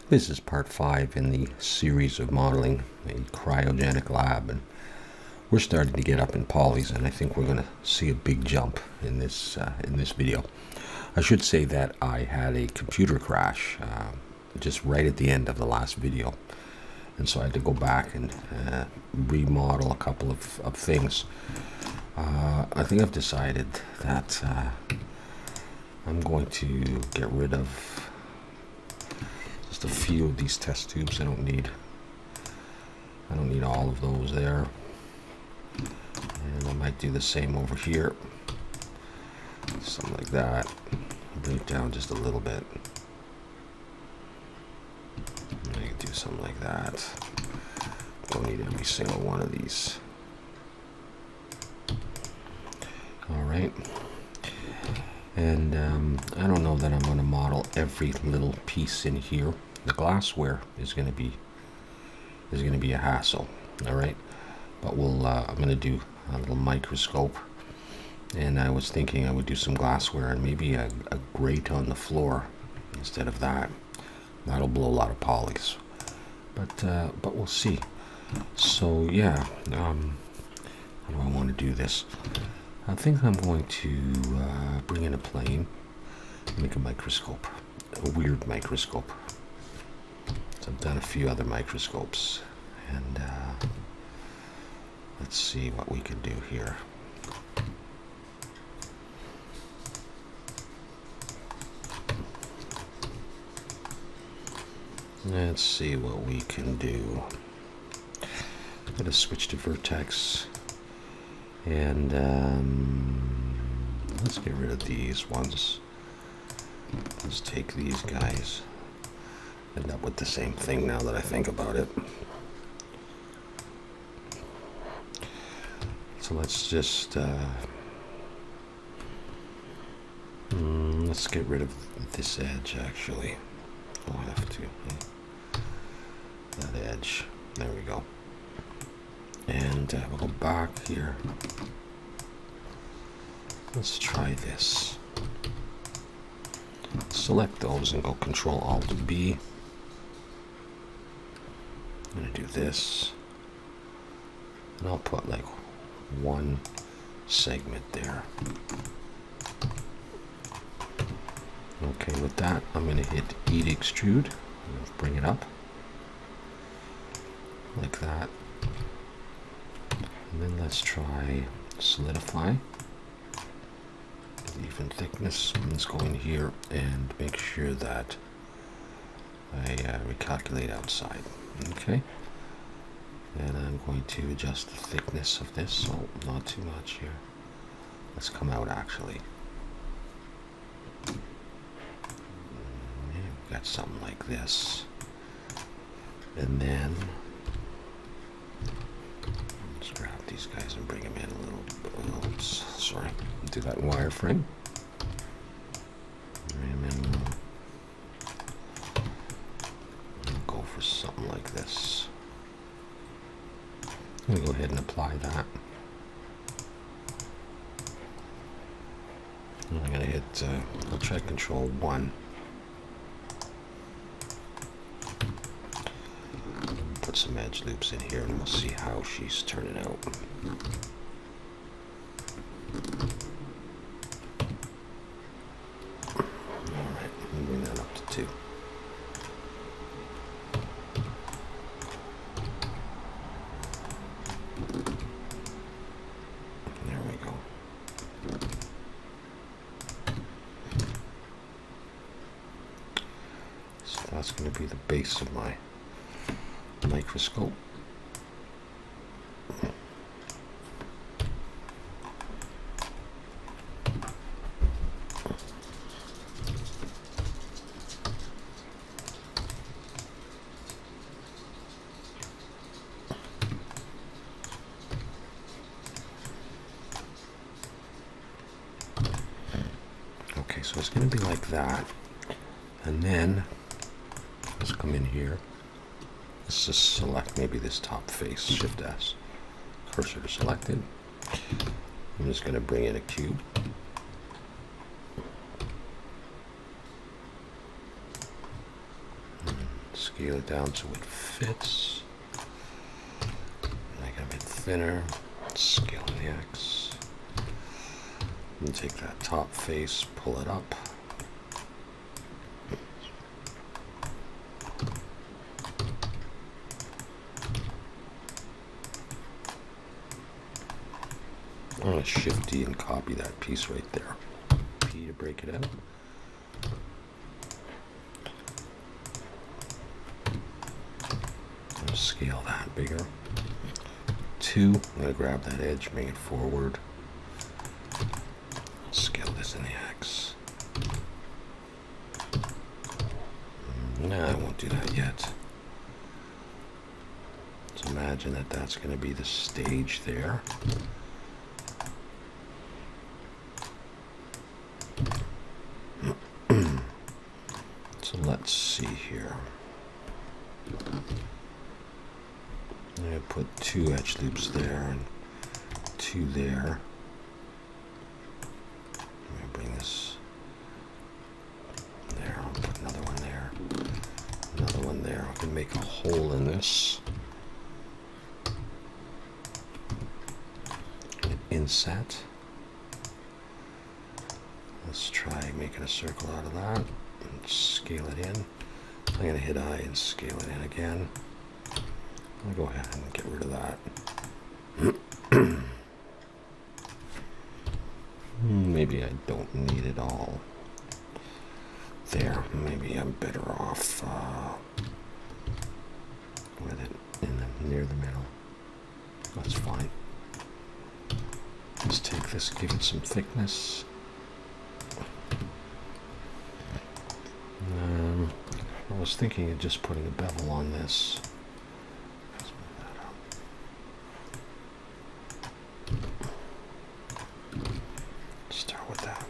This is part 5 in the series of modeling a cryogenic lab, and we're starting to get up in polys, and I think we're going to see a big jump in this video. I should say that I had a computer crash just right at the end of the last video, and so I had to go back and remodel a couple of things. I think I've decided that I'm going to get rid of just a few of these test tubes. I don't need all of those there, and I might do the same over here, something like that. Bring it down just a little bit. I can do something like that. Don't need every single one of these. All right. And I don't know that I'm going to model every little piece in here. The glassware is going to be a hassle. All right, but I'm going to do a little microscope, and I was thinking I would do some glassware and maybe a grate on the floor instead of that. That'll blow a lot of polys, but we'll see. So yeah, how do I want to do this? I think I'm going to bring in a plane, make a microscope, a weird microscope. So I've done a few other microscopes, and let's see what we can do here. Let's see what we can do. I'm going to switch to vertex. And let's get rid of these ones. Let's take these guys. End up with the same thing now that I think about it. So let's just let's get rid of this edge. Actually, I'll have to. That edge. There we go. And we'll go back here. Let's try this. Select those and go Control-Alt-B. I'm going to do this. And I'll put like one segment there. Okay, with that, I'm going to hit E to extrude. Bring it up. Like that. And then let's try solidify, even thickness. Let's go in here and make sure that I recalculate outside. Okay, and I'm going to adjust the thickness of this, so not too much here. Let's come out actually. Yeah, we've got something like this, and then grab these guys and bring them in a little. Oops, sorry. Do that in wireframe. Bring them in. I'll go for something like this. I'm going to go ahead and apply that. And I'm going to hit, I'll try Control-1. Put some edge loops in here and we'll see how she's turning out. Alright, we'll bring that up to 2. There we go. So that's going to be the base of my microscope. Okay, so it's going to be like that, and then let's come in here. Let's just select maybe this top face, Shift S, cursor selected. I'm just going to bring in a cube. scale it down so it fits. Make it a bit thinner. Scale in the X. And take that top face, pull it up. I'm going to Shift D and copy that piece right there. P to break it out. I'll scale that bigger. 2, I'm going to grab that edge, bring it forward. Scale this in the X. No, I won't do that yet. Let's imagine that that's going to be the stage there. So let's see here. I'm going to put 2 edge loops there and 2 there. I'm going to bring this there. I'll put another one there. Another one there. I can make a hole in this. Inset. Let's try making a circle out of that and scale it in. I'm going to hit I and scale it in again. I'll go ahead and get rid of that. Maybe I don't need it all there. Maybe I'm better off with it near the middle. That's fine. Let's take this, give it some thickness. I was thinking of just putting a bevel on this. Let's move that up. Start with that.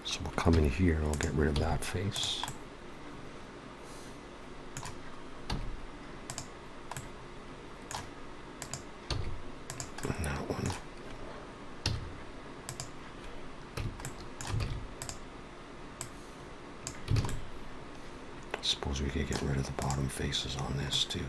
So we'll come in here and I'll get rid of that face. Suppose we could get rid of the bottom faces on this too.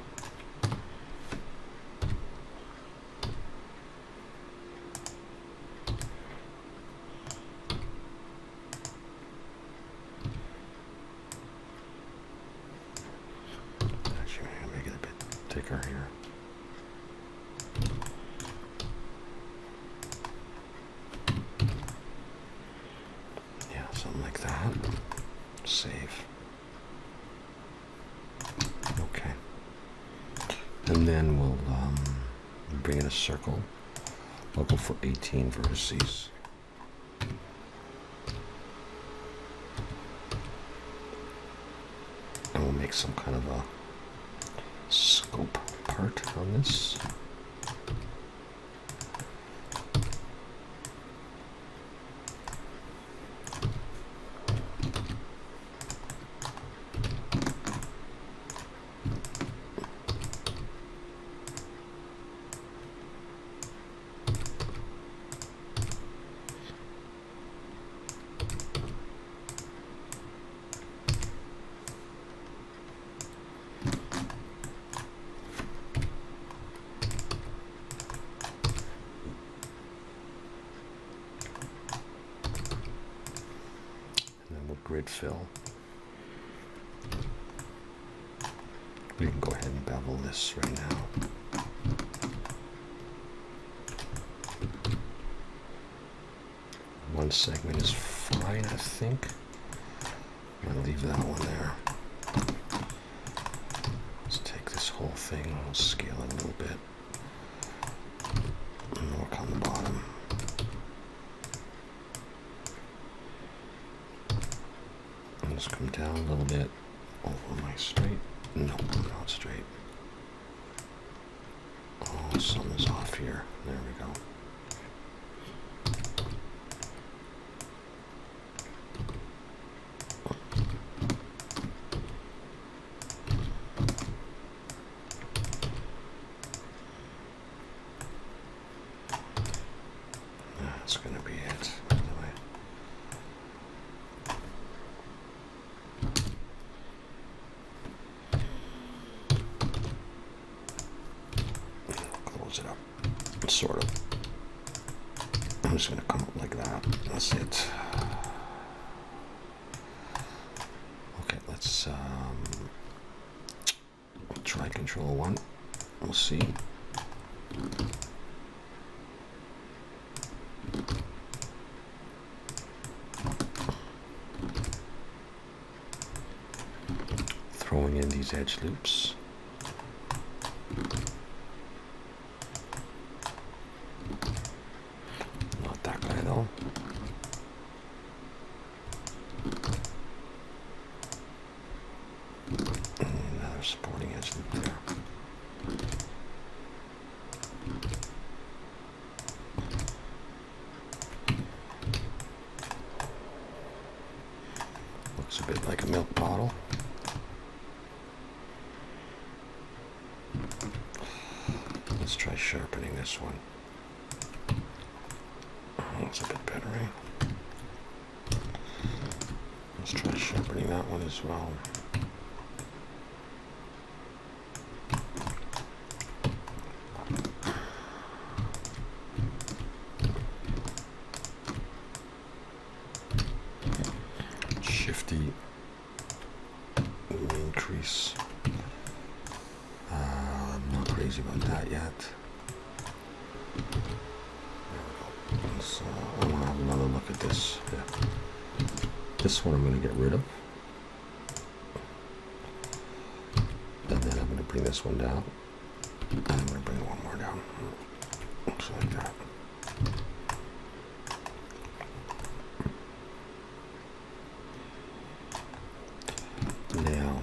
Actually, I'm gonna make it a bit thicker here. Yeah, something like that. Save. Okay, and then we'll bring in a circle. I'll go for 18 vertices. And we'll make some kind of a scope part on this. Grid fill. We can go ahead and bevel this right now. One segment is fine, I think. I'm going to leave that one there. Let's take this whole thing, we'll scale it a little bit. And work on the bottom. Just come down a little bit over my straight. No, not straight. Oh, something's off here. There we go. sort of. I'm just going to come up like that. That's it. Okay, let's try control 1. We'll see. Throwing in these edge loops. Not that guy though. Another supporting edge loop there. Looks a bit like a milk bottle. Let's try sharpening this one. That's a bit better, eh? Let's try sharpening that one as well. Shifty increase. I'm not crazy about that yet. There we go. So I want to have another look at this. Yeah. This one I'm going to get rid of. And then I'm going to bring this one down. And I'm going to bring one more down. Looks like that. Now,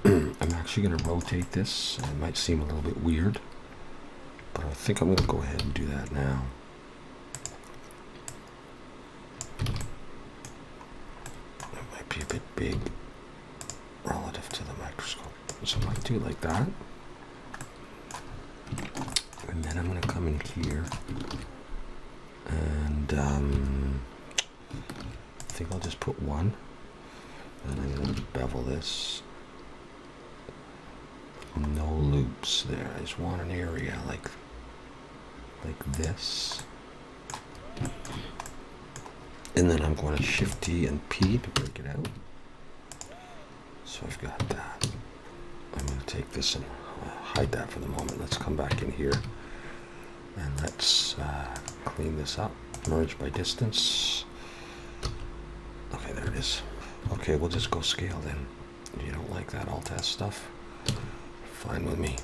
I'm actually going to rotate this. It might seem a little bit weird, but I think I'm going to go ahead and do that now. It might be a bit big relative to the microscope, so I might do it like that. And then I'm going to come in here and I think I'll just put one, and I'm going to bevel this. No loops there. I just want an area like this. And then I'm going to Shift T and P to break it out. So I've got that. I'm going to take this and hide that for the moment. Let's come back in here and let's clean this up. Merge by distance. Okay, there it is. Okay, we'll just go scale then. You don't like that Alt-S stuff? Fine with me.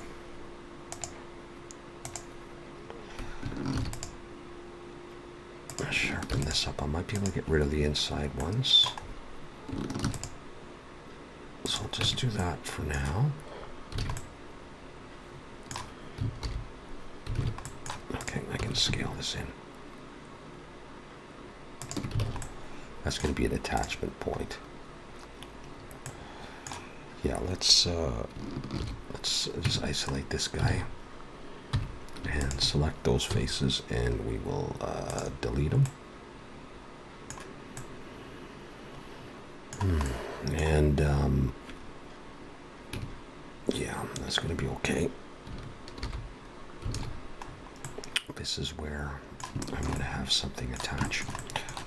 I'll sharpen this up. I might be able to get rid of the inside ones. So I'll just do that for now. Okay, I can scale this in. That's going to be an attachment point. Yeah, let's just isolate this guy and select those faces, and we will delete them. And yeah, that's going to be okay. This is where I'm going to have something attached.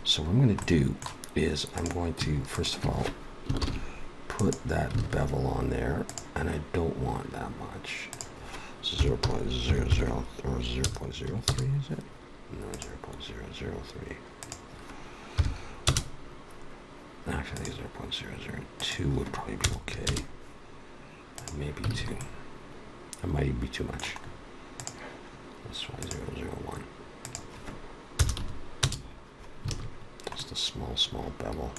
So what I'm going to do is I'm going to, first of all, put that bevel on there, and I don't want that much. 0.00 or 0.03, is it? No, 0.003. Actually, 0.002 would probably be okay. Maybe 2. That might even be too much. Let's try 0.001. Just a small bevel.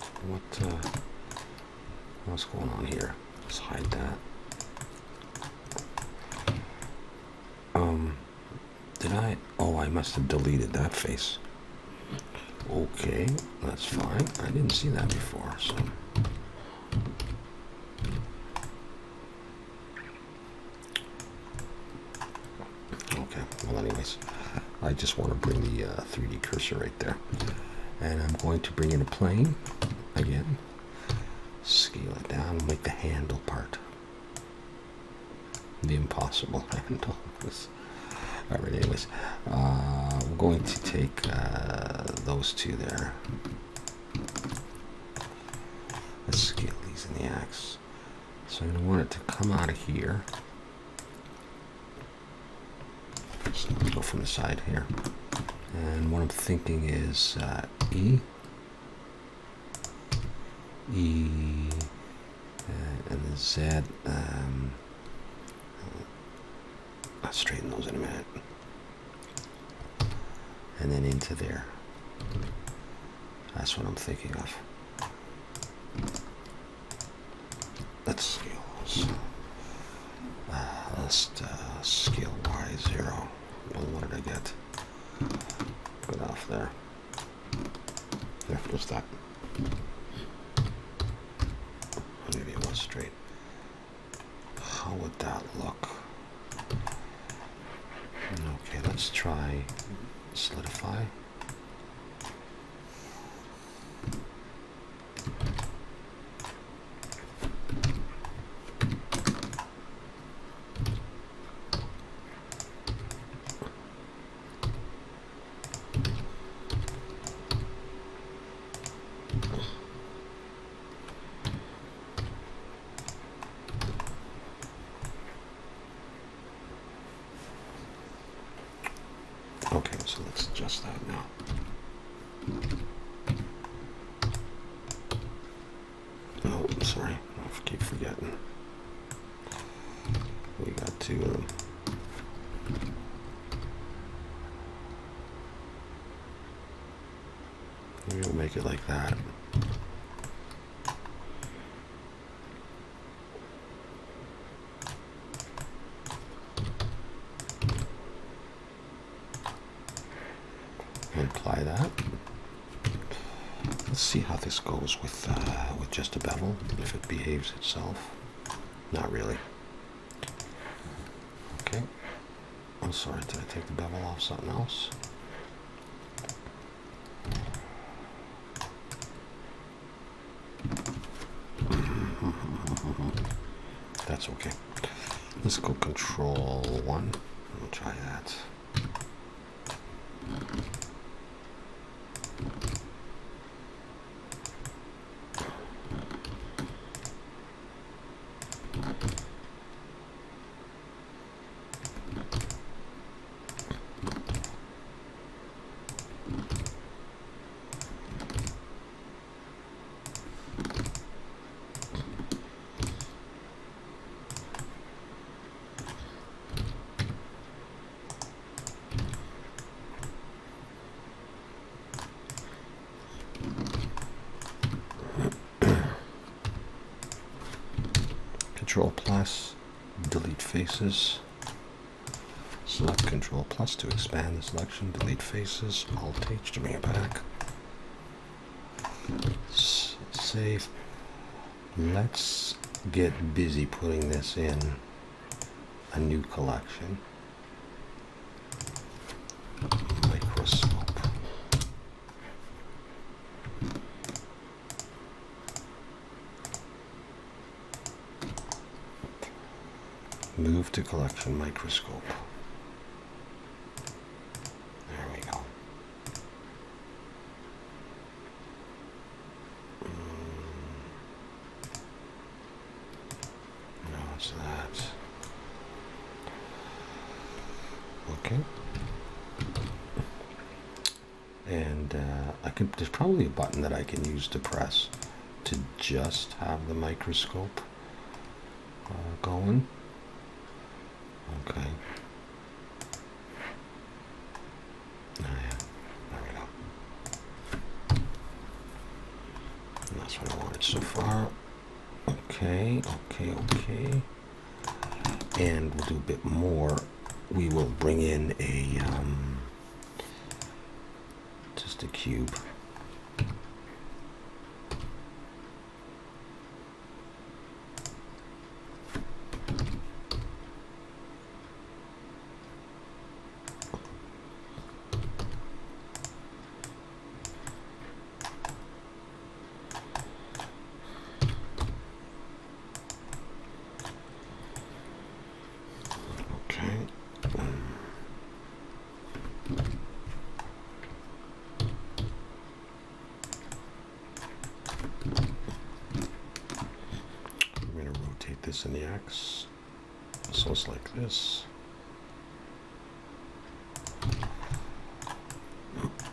What's going on here? Let's hide that. Did I? Oh, I must have deleted that face. Okay, that's fine. I didn't see that before, so. Okay, well anyways, I just want to bring the 3D cursor right there. And I'm going to bring in a plane again. Scale it down, make the handle part. The impossible handle. Alright, anyways. I'm going to take those two there. Let's scale these in the X. So I'm going to want it to come out of here. So let's go from the side here. And what I'm thinking is E, and the Z. I'll straighten those in a minute. And then into there. That's what I'm thinking of. Let's scale those. Let's scale Y0. Well, what did I get? Get off there. There, just that. Maybe it was straight. How would that look? Okay, let's try solidify. Okay, so let's adjust that now. Oh, I'm sorry. I keep forgetting. We got two of them. Maybe we'll make it like that. Apply that. Let's see how this goes with just a bevel, if it behaves itself. Not really. Okay. I'm sorry, did I take the bevel off something else? That's okay. Let's go Control 1. We'll try that. Control plus, delete faces. Select Control plus to expand the selection, delete faces, Alt H to bring it back. Save. Let's get busy putting this in a new collection. Microscope. Move to collection microscope. There we go. Now it's that. Okay. And there's probably a button that I can use to press to just have the microscope going. Okay. Oh yeah, there we go. And that's what I wanted so far. Okay. And we'll do a bit more. We will bring in a just a cube. X and the X. So it's like this.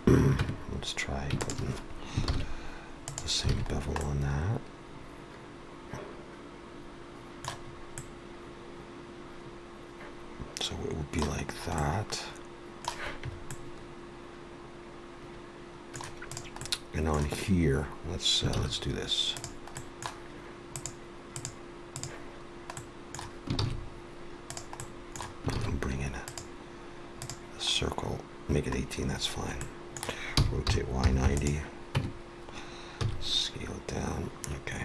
Let's try putting the same bevel on that. So it would be like that. And on here, let's do this. Bring in a circle, make it 18, that's fine. Rotate Y90, scale it down, okay.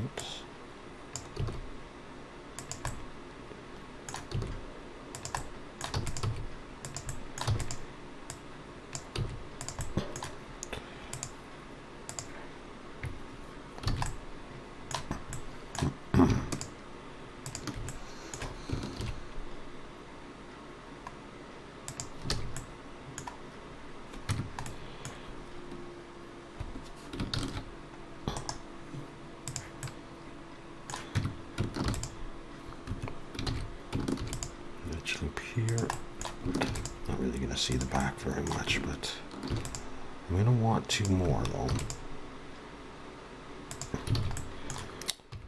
Oops. Loop here. Not really going to see the back very much, but I'm going to want two more though.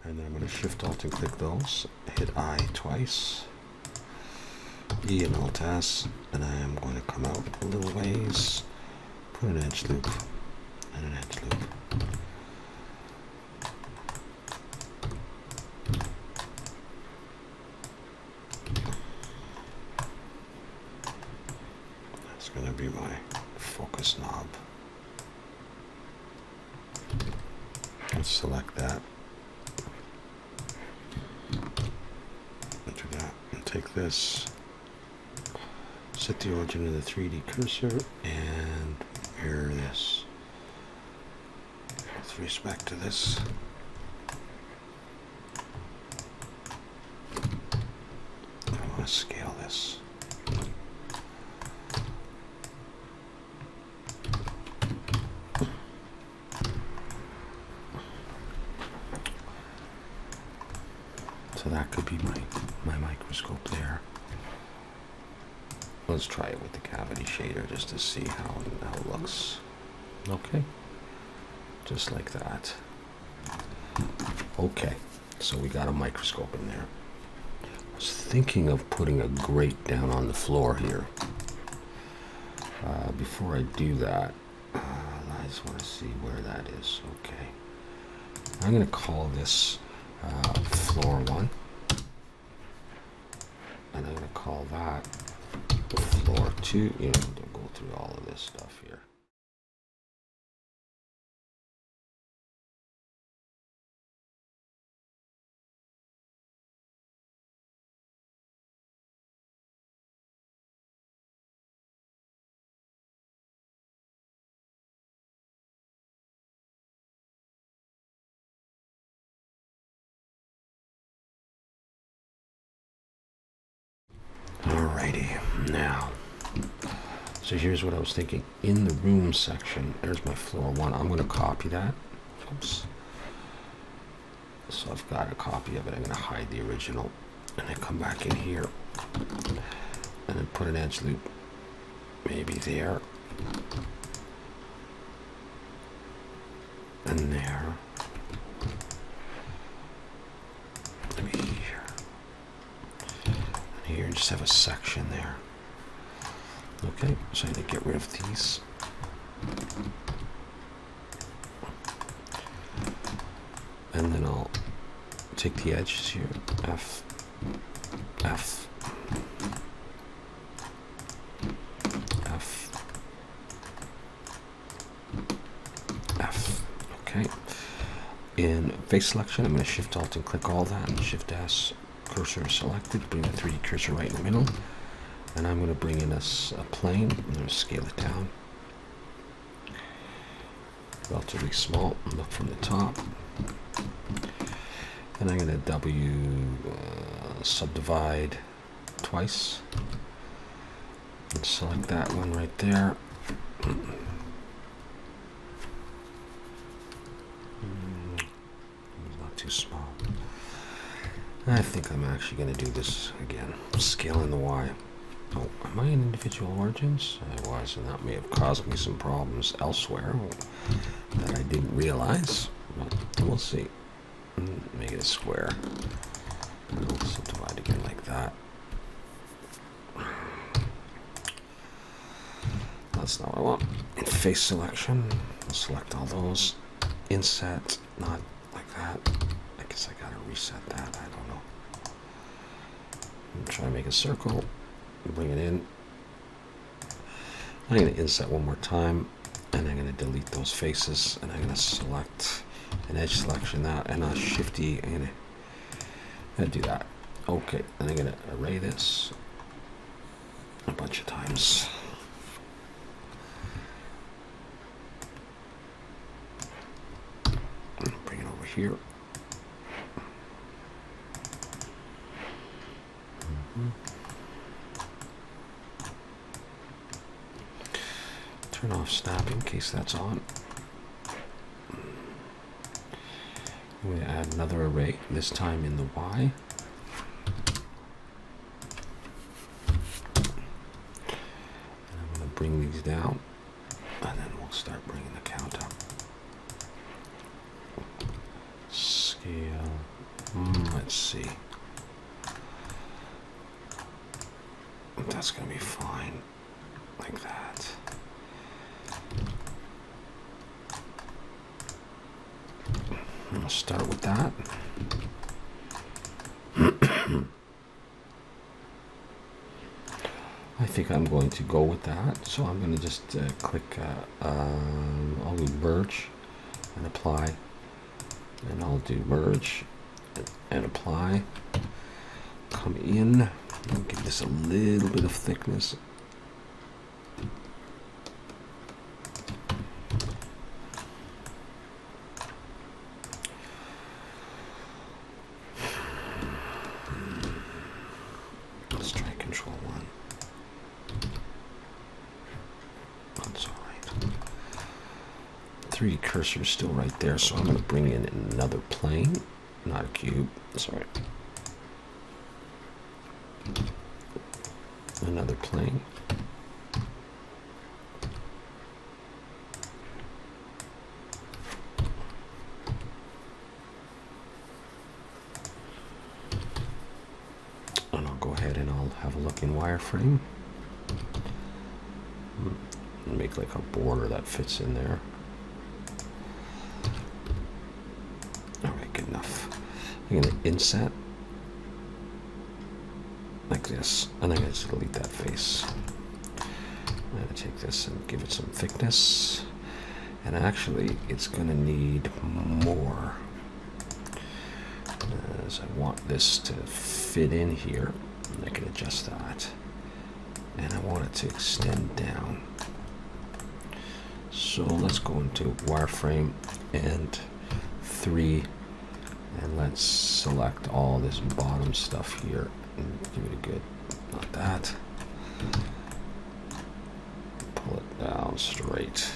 And then I'm going to Shift Alt and click those, hit I twice, E and Alt S, and I am going to come out a little ways, put an edge loop and an edge loop. Going to be my focus knob. Let's select that. Do that and take this, set the origin of the 3D cursor and mirror this with respect to this. I want to scale this. So that could be my microscope there. Let's try it with the cavity shader just to see how it looks. Okay, just like that. Okay, so we got a microscope in there. I was thinking of putting a grate down on the floor here. Before I do that, I just want to see where that is. Okay, I'm going to call this floor 1, and I'm going to call that floor 2. You know, don't go through all of this stuff here. Alrighty, now, so here's what I was thinking. In the room section, there's my floor 1. I'm going to copy that. Oops. So I've got a copy of it. I'm going to hide the original, and then come back in here, and then put an edge loop, maybe there, and there, maybe here, and here, and just have a section there. Okay, so I'm going to get rid of these. And then I'll take the edges here, F, F, F, F. Okay. in face selection, I'm going to Shift Alt and click all that, and Shift S, cursor selected, bring the 3D cursor right in the middle, and I'm going to bring in a plane. I'm going to scale it down relatively small, look from the top, and I'm going to W subdivide twice and select that one right there. Not too small. I think I'm actually going to do this again, scaling the Y. Oh, am I in individual origins? I was, and that may have caused me some problems elsewhere that I didn't realize, but we'll see. Make it a square. We'll subdivide again like that. That's not what I want. In face selection, select all those. Inset, not like that. I guess I gotta reset that. I don't know. I'm trying to make a circle. Bring it in. I'm going to inset one more time, and I'm going to delete those faces, and I'm going to select an edge selection that, and I'll Shift E. I'm going to do that. Okay, and I'm going to array this a bunch of times. Bring it over here. Turn off snap in case that's on. We add another array, this time in the Y. And I'm going to bring these down, and then we'll start bringing the count up. Scale. Let's see. That's going to be fine, like that. I'll start with that. I think I'm going to go with that, so I'm going to just click, I'll do merge and apply, and I'll do merge and apply, come in, and give this a little bit of thickness. Let's try Control 1. That's all right. 3D cursor is still right there, so I'm going to bring in another plane, not a cube. Sorry. Another plane. And I'll go ahead and I'll have a look in wireframe. Make like a border that fits in there. All right, good enough. I'm going to inset like this, and I'm going to delete that face. I'm going to take this and give it some thickness, and actually it's going to need more, as I want this to fit in here, and I can adjust that, and I want it to extend down. So let's go into wireframe and 3, and let's select all this bottom stuff here and give it a good, not that, pull it down straight.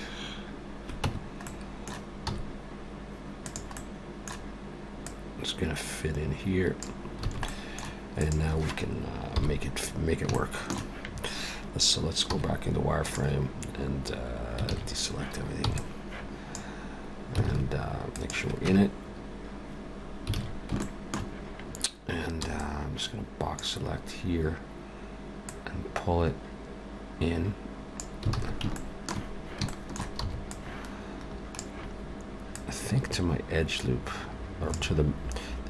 It's gonna fit in here, and now we can make it work. So let's go back into wireframe and deselect everything, and make sure we're in it. And I'm just going to box select here and pull it in. I think to my edge loop, or to the,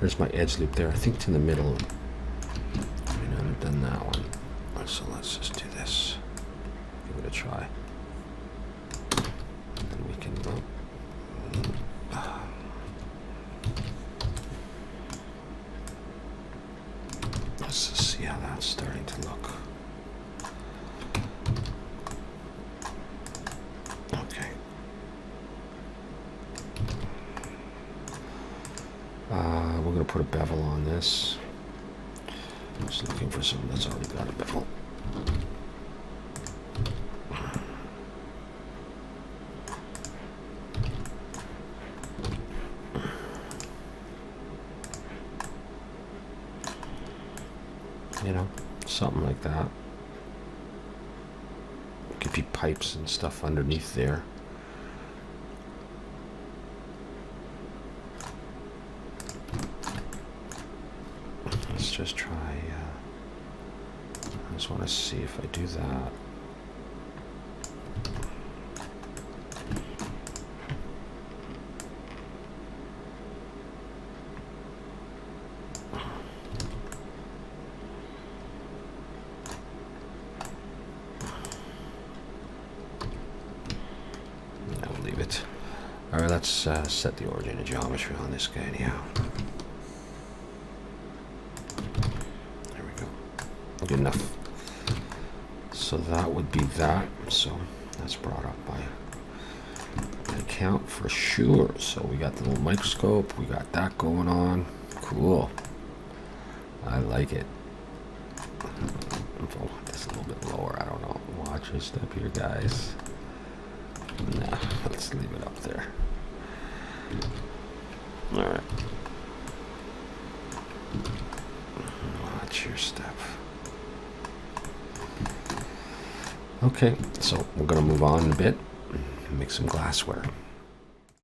there's my edge loop there. I think to the middle. I haven't done that one. So let's just do this. Give it a try. And we can go. Let's see how that's starting to look. Okay. We're going to put a bevel on this. I'm just looking for something that's already got a bevel. You know, something like that. Could be pipes and stuff underneath there. Let's just try, I just want to see if I do that. Alright, let's set the origin of geometry on this guy anyhow. There we go. Good enough. So that would be that. So that's brought up by an account for sure. So we got the little microscope. We got that going on. Cool. I like it. I'll want this a little bit lower. I don't know. Watch your step here, guys. Nah, let's leave it up there. Alright. Watch your step. Okay, so we're going to move on a bit and make some glassware.